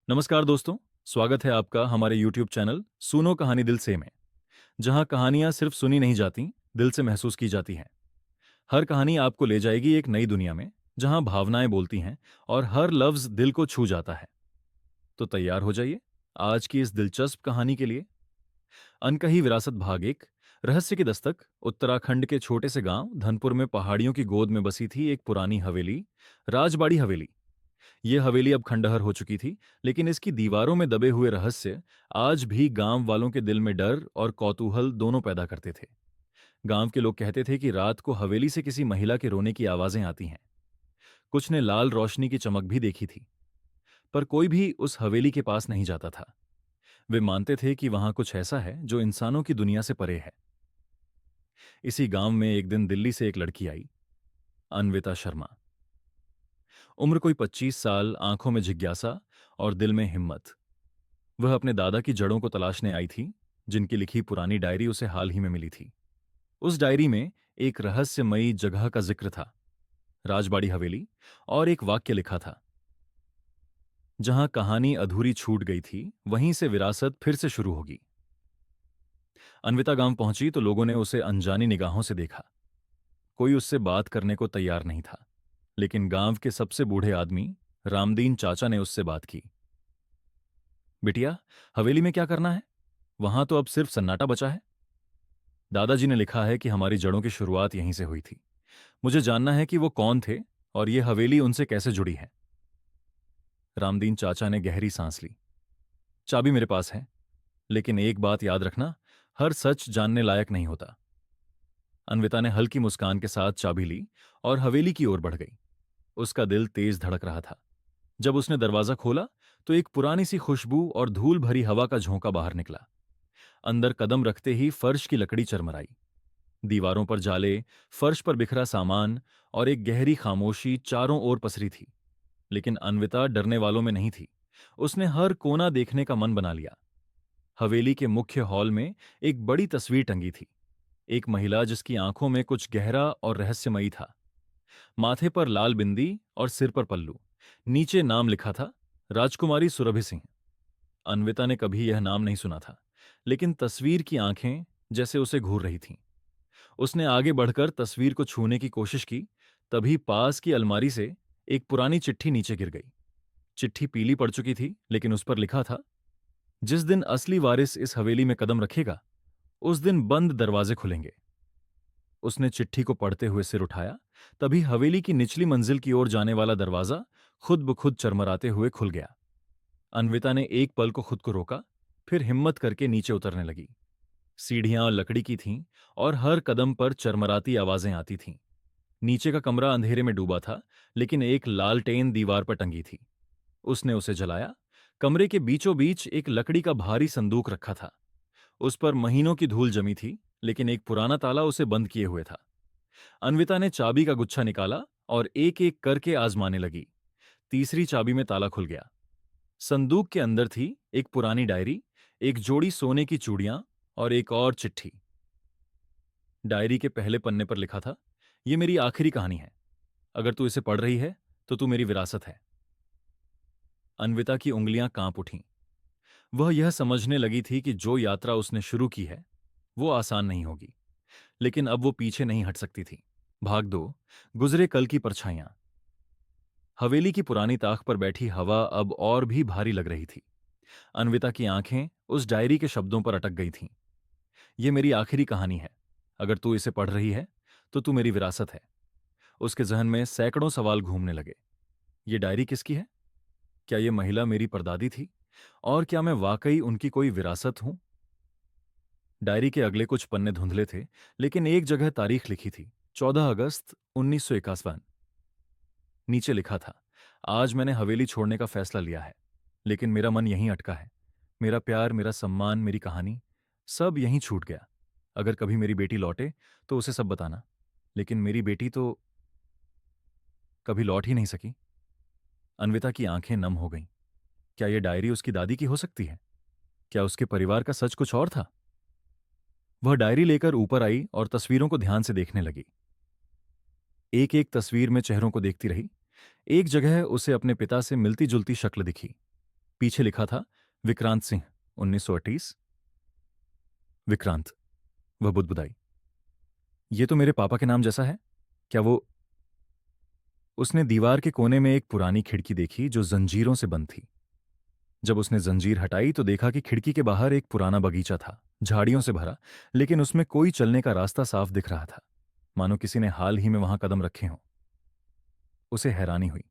नमस्कार दोस्तों। स्वागत है आपका हमारे YouTube चैनल सुनो कहानी दिल से में, जहां कहानियां सिर्फ सुनी नहीं जाती, दिल से महसूस की जाती हैं। हर कहानी आपको ले जाएगी एक नई दुनिया में, जहां भावनाएं बोलती हैं और हर लफ्ज दिल को छू जाता है। तो तैयार हो जाइए आज की इस दिलचस्प कहानी के लिए। अनकही विरासत भाग एक। रहस्य की दस्तक। उत्तराखंड के छोटे से गांव धनपुर में पहाड़ियों की गोद में बसी थी एक पुरानी हवेली, राजबाड़ी हवेली। ये हवेली अब खंडहर हो चुकी थी, लेकिन इसकी दीवारों में दबे हुए रहस्य आज भी गांव वालों के दिल में डर और कौतूहल दोनों पैदा करते थे। गांव के लोग कहते थे कि रात को हवेली से किसी महिला के रोने की आवाजें आती हैं। कुछ ने लाल रोशनी की चमक भी देखी थी, पर कोई भी उस हवेली के पास नहीं जाता था। वे मानते थे कि वहां कुछ ऐसा है जो इंसानों की दुनिया से परे है। इसी गांव में एक दिन दिल्ली से एक लड़की आई, अन्विता शर्मा। उम्र कोई 25 साल, आंखों में जिज्ञासा और दिल में हिम्मत। वह अपने दादा की जड़ों को तलाशने आई थी, जिनकी लिखी पुरानी डायरी उसे हाल ही में मिली थी। उस डायरी में एक रहस्यमयी जगह का जिक्र था, राजबाड़ी हवेली, और एक वाक्य लिखा था, जहां कहानी अधूरी छूट गई थी वहीं से विरासत फिर से शुरू होगी। अन्विता गांव पहुंची तो लोगों ने उसे अनजानी निगाहों से देखा। कोई उससे बात करने को तैयार नहीं था, लेकिन गांव के सबसे बूढ़े आदमी रामदीन चाचा ने उससे बात की। बिटिया, हवेली में क्या करना है? वहां तो अब सिर्फ सन्नाटा बचा है। दादाजी ने लिखा है कि हमारी जड़ों की शुरुआत यहीं से हुई थी। मुझे जानना है कि वो कौन थे और ये हवेली उनसे कैसे जुड़ी है। रामदीन चाचा ने गहरी सांस ली। चाबी मेरे पास है, लेकिन एक बात याद रखना, हर सच जानने लायक नहीं होता। अन्विता ने हल्की मुस्कान के साथ चाबी ली और हवेली की ओर बढ़ गई। उसका दिल तेज धड़क रहा था। जब उसने दरवाजा खोला तो एक पुरानी सी खुशबू और धूल भरी हवा का झोंका बाहर निकला। अंदर कदम रखते ही फर्श की लकड़ी चरमराई। दीवारों पर जाले, फर्श पर बिखरा सामान और एक गहरी खामोशी चारों ओर पसरी थी। लेकिन अन्विता डरने वालों में नहीं थी। उसने हर कोना देखने का मन बना लिया। हवेली के मुख्य हॉल में एक बड़ी तस्वीर टंगी थी, एक महिला जिसकी आंखों में कुछ गहरा और रहस्यमयी था। माथे पर लाल बिंदी और सिर पर पल्लू। नीचे नाम लिखा था, राजकुमारी सुरभि सिंह। अन्विता ने कभी यह नाम नहीं सुना था, लेकिन तस्वीर की आंखें जैसे उसे घूर रही थीं। उसने आगे बढ़कर तस्वीर को छूने की कोशिश की, तभी पास की अलमारी से एक पुरानी चिट्ठी नीचे गिर गई। चिट्ठी पीली पड़ चुकी थी, लेकिन उस पर लिखा था, जिस दिन असली वारिस इस हवेली में कदम रखेगा, उस दिन बंद दरवाजे खुलेंगे। उसने चिट्ठी को पढ़ते हुए सिर उठाया, तभी हवेली की निचली मंजिल की ओर जाने वाला दरवाजा खुद ब खुद चरमराते हुए खुल गया। अन्विता ने एक पल को खुद को रोका, फिर हिम्मत करके नीचे उतरने लगी। सीढ़ियां लकड़ी की थीं और हर कदम पर चरमराती आवाजें आती थीं। नीचे का कमरा अंधेरे में डूबा था, लेकिन एक लालटेन दीवार पर टंगी थी। उसने उसे जलाया। कमरे के बीचों बीच एक लकड़ी का भारी संदूक रखा था। उस पर महीनों की धूल जमी थी, लेकिन एक पुराना ताला उसे बंद किए हुए था। अन्विता ने चाबी का गुच्छा निकाला और एक एक करके आजमाने लगी। तीसरी चाबी में ताला खुल गया। संदूक के अंदर थी एक पुरानी डायरी, एक जोड़ी सोने की चूड़ियां और एक और चिट्ठी। डायरी के पहले पन्ने पर लिखा था, यह मेरी आखिरी कहानी है। अगर तू इसे पढ़ रही है तो तू मेरी विरासत है। अन्विता की उंगलियां कांप उठीं। वह यह समझने लगी थी कि जो यात्रा उसने शुरू की है वो आसान नहीं होगी, लेकिन अब वो पीछे नहीं हट सकती थी। भाग दो। गुजरे कल की परछाइयां। हवेली की पुरानी ताख पर बैठी हवा अब और भी भारी लग रही थी। अन्विता की आंखें उस डायरी के शब्दों पर अटक गई थीं। ये मेरी आखिरी कहानी है। अगर तू इसे पढ़ रही है तो तू मेरी विरासत है। उसके जहन में सैकड़ों सवाल घूमने लगे। ये डायरी किसकी है? क्या ये महिला मेरी परदादी थी? और क्या मैं वाकई उनकी कोई विरासत हूं? डायरी के अगले कुछ पन्ने धुंधले थे, लेकिन एक जगह तारीख लिखी थी, 14 अगस्त 1951। नीचे लिखा था, आज मैंने हवेली छोड़ने का फैसला लिया है, लेकिन मेरा मन यहीं अटका है। मेरा प्यार, मेरा सम्मान, मेरी कहानी, सब यहीं छूट गया। अगर कभी मेरी बेटी लौटे तो उसे सब बताना। लेकिन मेरी बेटी तो कभी लौट ही नहीं सकी। अन्विता की आंखें नम हो गईं। क्या यह डायरी उसकी दादी की हो सकती है? क्या उसके परिवार का सच कुछ और था? वह डायरी लेकर ऊपर आई और तस्वीरों को ध्यान से देखने लगी। एक एक तस्वीर में चेहरों को देखती रही। एक जगह उसे अपने पिता से मिलती जुलती शक्ल दिखी। पीछे लिखा था विक्रांत सिंह 1928। विक्रांत, वह बुदबुदाई। ये तो मेरे पापा के नाम जैसा है। क्या वो? उसने दीवार के कोने में एक पुरानी खिड़की देखी जो जंजीरों से बंद थी। जब उसने जंजीर हटाई तो देखा कि खिड़की के बाहर एक पुराना बगीचा था, झाड़ियों से भरा, लेकिन उसमें कोई चलने का रास्ता साफ दिख रहा था, मानो किसी ने हाल ही में वहां कदम रखे हों। उसे हैरानी हुई,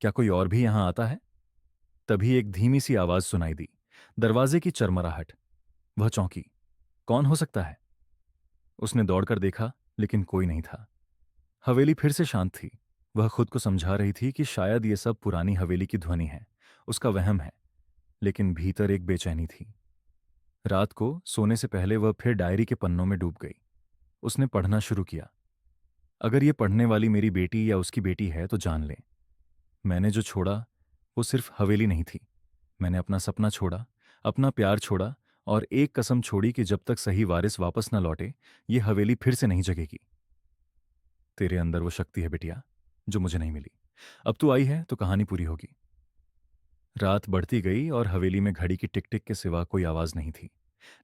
क्या कोई और भी यहां आता है? तभी एक धीमी सी आवाज सुनाई दी, दरवाजे की चरमराहट। वह चौंकी। कौन हो सकता है? उसने दौड़कर देखा, लेकिन कोई नहीं था। हवेली फिर से शांत थी। वह खुद को समझा रही थी कि शायद ये सब पुरानी हवेली की ध्वनि है, उसका वहम है, लेकिन भीतर एक बेचैनी थी। रात को सोने से पहले वह फिर डायरी के पन्नों में डूब गई। उसने पढ़ना शुरू किया। अगर ये पढ़ने वाली मेरी बेटी या उसकी बेटी है तो जान ले, मैंने जो छोड़ा वो सिर्फ हवेली नहीं थी। मैंने अपना सपना छोड़ा, अपना प्यार छोड़ा, और एक कसम छोड़ी कि जब तक सही वारिस वापस न लौटे ये हवेली फिर से नहीं जगेगी। तेरे अंदर वो शक्ति है बिटिया, जो मुझे नहीं मिली। अब तू आई है तो कहानी पूरी होगी। रात बढ़ती गई और हवेली में घड़ी की टिक टिक के सिवा कोई आवाज नहीं थी,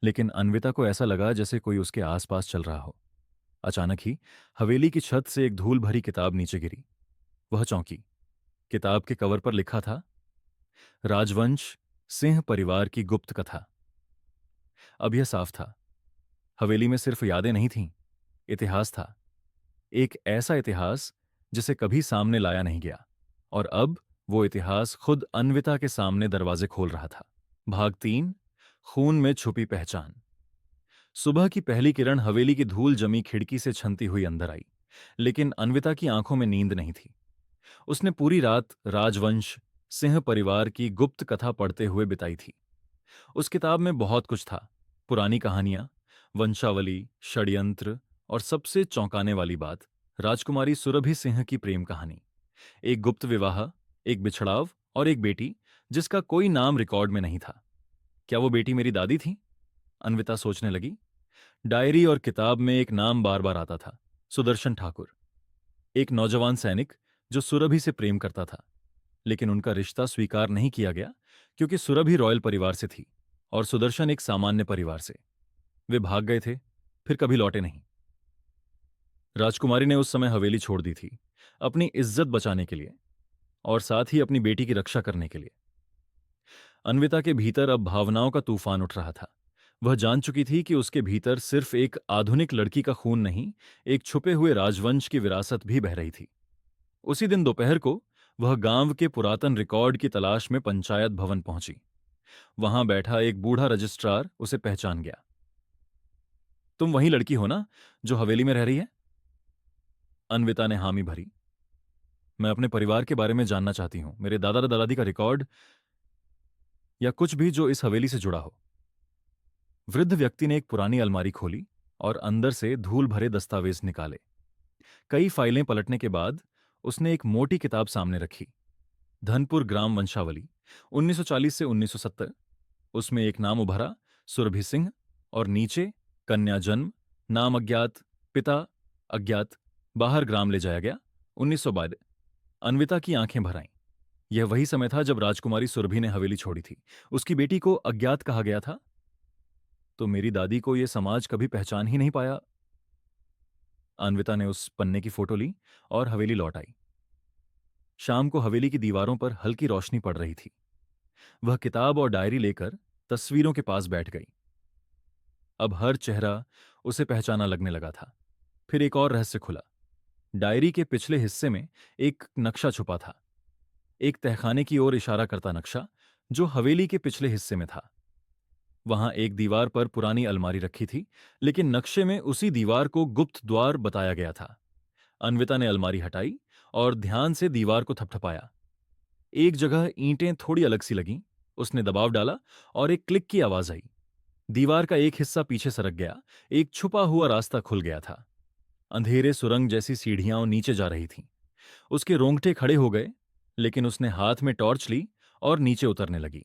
लेकिन अन्विता को ऐसा लगा जैसे कोई उसके आसपास चल रहा हो। अचानक ही हवेली की छत से एक धूल भरी किताब नीचे गिरी। वह चौंकी। किताब के कवर पर लिखा था, राजवंश सिंह परिवार की गुप्त कथा। अब यह साफ था, हवेली में सिर्फ यादें नहीं थीं, इतिहास था। एक ऐसा इतिहास जिसे कभी सामने लाया नहीं गया, और अब वो इतिहास खुद अन्विता के सामने दरवाजे खोल रहा था। भाग 3, खून में छुपी पहचान। सुबह की पहली किरण हवेली की धूल जमी खिड़की से छनती हुई अंदर आई, लेकिन अन्विता की आंखों में नींद नहीं थी। उसने पूरी रात राजवंश सिंह परिवार की गुप्त कथा पढ़ते हुए बिताई थी। उस किताब में बहुत कुछ था, पुरानी कहानियां, वंशावली, षड्यंत्र, और सबसे चौंकाने वाली बात, राजकुमारी सुरभि सिंह की प्रेम कहानी। एक गुप्त विवाह, एक बिछड़ाव, और एक बेटी जिसका कोई नाम रिकॉर्ड में नहीं था। क्या वो बेटी मेरी दादी थी? अन्विता सोचने लगी। डायरी और किताब में एक नाम बार बार आता था, सुदर्शन ठाकुर। एक नौजवान सैनिक जो सुरभि से प्रेम करता था, लेकिन उनका रिश्ता स्वीकार नहीं किया गया क्योंकि सुरभि रॉयल परिवार से थी और सुदर्शन एक सामान्य परिवार से। वे भाग गए थे, फिर कभी लौटे नहीं। राजकुमारी ने उस समय हवेली छोड़ दी थी, अपनी इज्जत बचाने के लिए, और साथ ही अपनी बेटी की रक्षा करने के लिए। अन्विता के भीतर अब भावनाओं का तूफान उठ रहा था। वह जान चुकी थी कि उसके भीतर सिर्फ एक आधुनिक लड़की का खून नहीं, एक छुपे हुए राजवंश की विरासत भी बह रही थी। उसी दिन दोपहर को वह गांव के पुरातन रिकॉर्ड की तलाश में पंचायत भवन पहुंची। वहां बैठा एक बूढ़ा रजिस्ट्रार उसे पहचान गया। तुम वही लड़की हो ना जो हवेली में रह रही है? अन्विता ने हामी भरी। मैं अपने परिवार के बारे में जानना चाहती हूं, मेरे दादा दादी का रिकॉर्ड, या कुछ भी जो इस हवेली से जुड़ा हो। वृद्ध व्यक्ति ने एक पुरानी अलमारी खोली और अंदर से धूल भरे दस्तावेज निकाले। कई फाइलें पलटने के बाद उसने एक मोटी किताब सामने रखी, धनपुर ग्राम वंशावली 1940 से 1970। उसमें एक नाम उभरा, सुरभि सिंह, और नीचे कन्या जन्म, नाम अज्ञात, पिता अज्ञात, बाहर ग्राम ले जाया गया 1922। अन्विता की आंखें भर आईं। यह वही समय था जब राजकुमारी सुरभि ने हवेली छोड़ी थी। उसकी बेटी को अज्ञात कहा गया था, तो मेरी दादी को यह समाज कभी पहचान ही नहीं पाया। अन्विता ने उस पन्ने की फोटो ली और हवेली लौट आई। शाम को हवेली की दीवारों पर हल्की रोशनी पड़ रही थी। वह किताब और डायरी लेकर तस्वीरों के पास बैठ गई। अब हर चेहरा उसे पहचाना लगने लगा था। फिर एक और रहस्य खुला। डायरी के पिछले हिस्से में एक नक्शा छुपा था, एक तहखाने की ओर इशारा करता नक्शा जो हवेली के पिछले हिस्से में था। वहां एक दीवार पर पुरानी अलमारी रखी थी, लेकिन नक्शे में उसी दीवार को गुप्त द्वार बताया गया था। अन्विता ने अलमारी हटाई और ध्यान से दीवार को थपथपाया। एक जगह ईंटें थोड़ी अलग सी लगीं। उसने दबाव डाला और एक क्लिक की आवाज आई। दीवार का एक हिस्सा पीछे सरक गया, एक छुपा हुआ रास्ता खुल गया था। अंधेरे सुरंग जैसी सीढ़ियां नीचे जा रही थीं। उसके रोंगटे खड़े हो गए, लेकिन उसने हाथ में टॉर्च ली और नीचे उतरने लगी।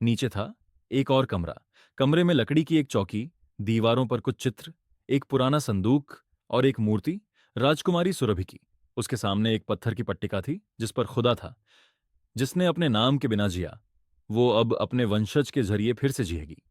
नीचे था एक और कमरा। कमरे में लकड़ी की एक चौकी, दीवारों पर कुछ चित्र, एक पुराना संदूक और एक मूर्ति, राजकुमारी सुरभि की। उसके सामने एक पत्थर की पट्टिका थी जिस पर खुदा था, जिसने अपने नाम के बिना जिया, वो अब अपने वंशज के जरिए फिर से जिएगी।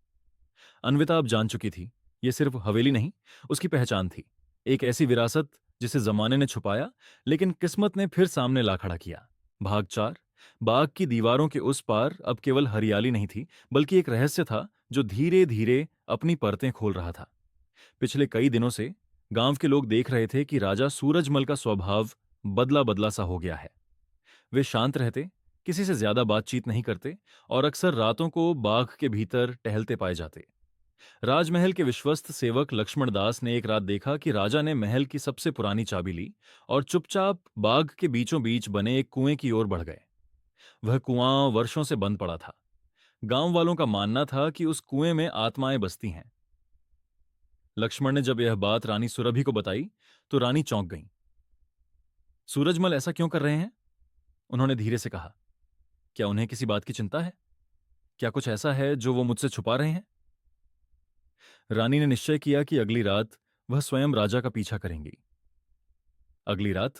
अन्विता अब जान चुकी थी, ये सिर्फ हवेली नहीं, उसकी पहचान थी। एक ऐसी विरासत जिसे जमाने ने छुपाया, लेकिन किस्मत ने फिर सामने ला खड़ा किया। भाग 4। बाग की दीवारों के उस पार अब केवल हरियाली नहीं थी, बल्कि एक रहस्य था जो धीरे धीरे अपनी परतें खोल रहा था। पिछले कई दिनों से गांव के लोग देख रहे थे कि राजा सूरजमल का स्वभाव बदला बदला सा हो गया है। वे शांत रहते, किसी से ज्यादा बातचीत नहीं करते और अक्सर रातों को बाग के भीतर टहलते पाए जाते। राजमहल के विश्वस्त सेवक लक्ष्मण दास ने एक रात देखा कि राजा ने महल की सबसे पुरानी चाबी ली और चुपचाप बाग के बीचों बीच बने एक कुएं की ओर बढ़ गए। वह कुआं वर्षों से बंद पड़ा था। गांव वालों का मानना था कि उस कुएं में आत्माएं बसती हैं। लक्ष्मण ने जब यह बात रानी सुरभि को बताई तो रानी चौंक गईं। सूरजमल ऐसा क्यों कर रहे हैं? उन्होंने धीरे से कहा। क्या उन्हें किसी बात की चिंता है? क्या कुछ ऐसा है जो वो मुझसे छुपा रहे हैं? रानी ने निश्चय किया कि अगली रात वह स्वयं राजा का पीछा करेंगी। अगली रात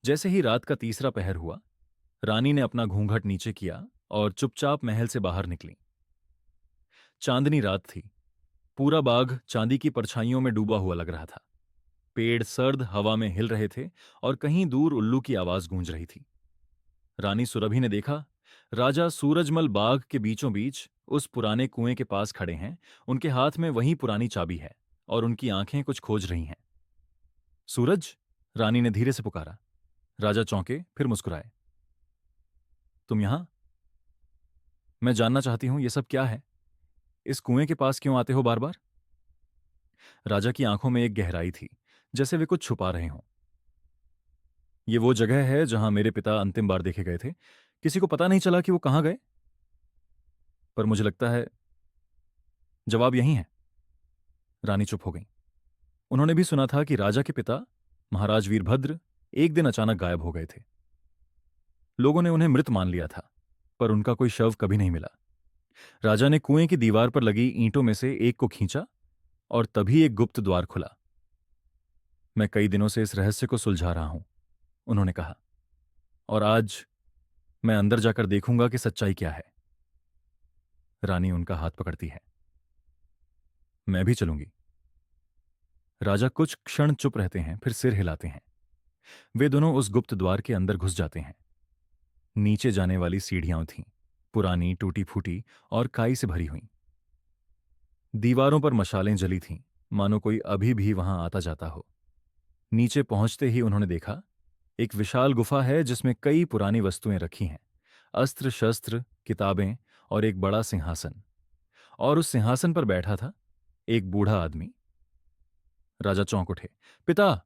जैसे ही रात का तीसरा पहर हुआ, रानी ने अपना घूंघट नीचे किया और चुपचाप महल से बाहर निकली। चांदनी रात थी। पूरा बाग चांदी की परछाइयों में डूबा हुआ लग रहा था। पेड़ सर्द हवा में हिल रहे थे और कहीं दूर उल्लू की आवाज गूंज रही थी। रानी सुरभि ने देखा, राजा सूरजमल बाग के बीचों बीच उस पुराने कुएं के पास खड़े हैं। उनके हाथ में वही पुरानी चाबी है और उनकी आंखें कुछ खोज रही हैं। सूरज, रानी ने धीरे से पुकारा। राजा चौंके, फिर मुस्कुराए। तुम यहां? मैं जानना चाहती हूं ये सब क्या है। इस कुएं के पास क्यों आते हो बार बार? राजा की आंखों में एक गहराई थी, जैसे वे कुछ छुपा रहे हों। ये वो जगह है जहां मेरे पिता अंतिम बार देखे गए थे। किसी को पता नहीं चला कि वो कहां गए, पर मुझे लगता है जवाब यही है। रानी चुप हो गई। उन्होंने भी सुना था कि राजा के पिता महाराज वीरभद्र एक दिन अचानक गायब हो गए थे। लोगों ने उन्हें मृत मान लिया था, पर उनका कोई शव कभी नहीं मिला। राजा ने कुएं की दीवार पर लगी ईंटों में से एक को खींचा और तभी एक गुप्त द्वार खुला। मैं कई दिनों से इस रहस्य को सुलझा रहा हूं, उन्होंने कहा, और आज मैं अंदर जाकर देखूंगा कि सच्चाई क्या है। रानी उनका हाथ पकड़ती है। मैं भी चलूंगी। राजा कुछ क्षण चुप रहते हैं, फिर सिर हिलाते हैं। वे दोनों उस गुप्त द्वार के अंदर घुस जाते हैं। नीचे जाने वाली सीढ़ियां थीं, पुरानी, टूटी फूटी और काई से भरी हुई। दीवारों पर मशालें जली थीं, मानो कोई अभी भी वहां आता जाता हो। नीचे पहुंचते ही उन्होंने देखा, एक विशाल गुफा है जिसमें कई पुरानी वस्तुएं रखी हैं। अस्त्र शस्त्र, किताबें और एक बड़ा सिंहासन। और उस सिंहासन पर बैठा था एक बूढ़ा आदमी। राजा चौंक उठे। पिता!